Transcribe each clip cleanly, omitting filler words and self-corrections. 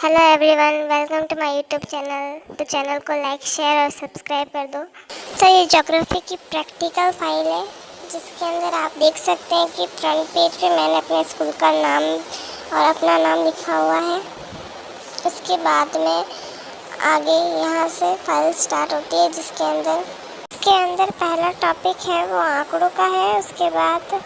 Hello everyone, welcome to my YouTube channel. तो channel को like, share और subscribe कर दो। तो ये ज्योग्राफी की प्रैक्टिकल फाइल है, जिसके अंदर आप देख सकते हैं कि फ्रंट पेज पे मैंने अपने स्कूल का नाम और अपना नाम लिखा हुआ है। उसके बाद में आगे यहाँ से फाइल स्टार्ट होती है, जिसके अंदर पहला टॉपिक है वो आंकड़ों का है। उसके बाद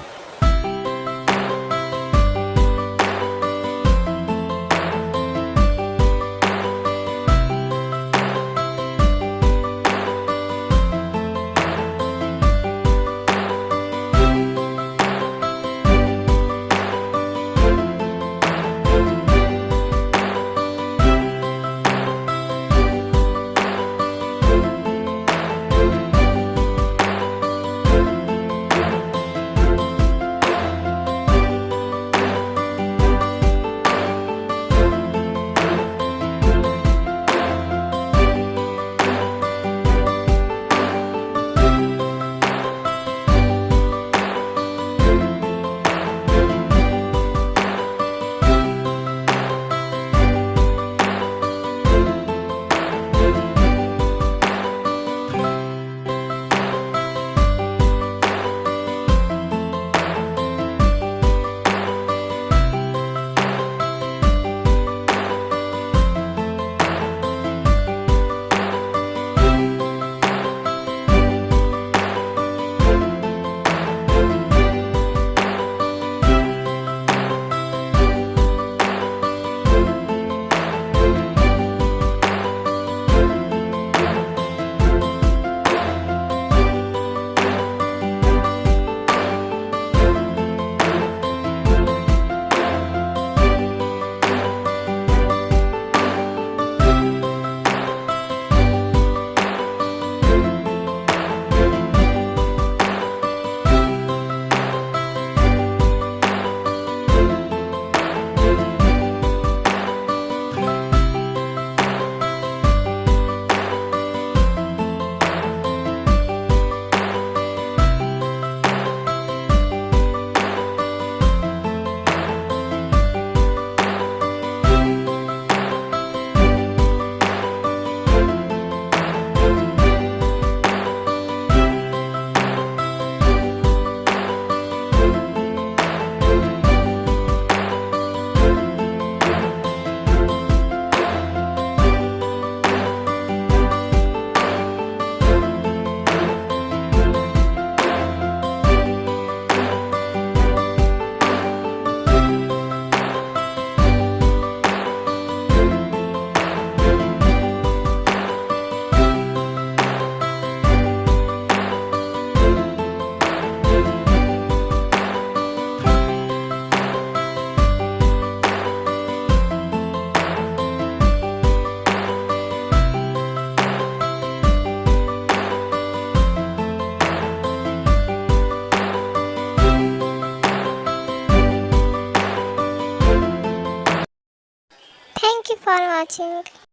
थैंक यू फॉर वॉचिंग।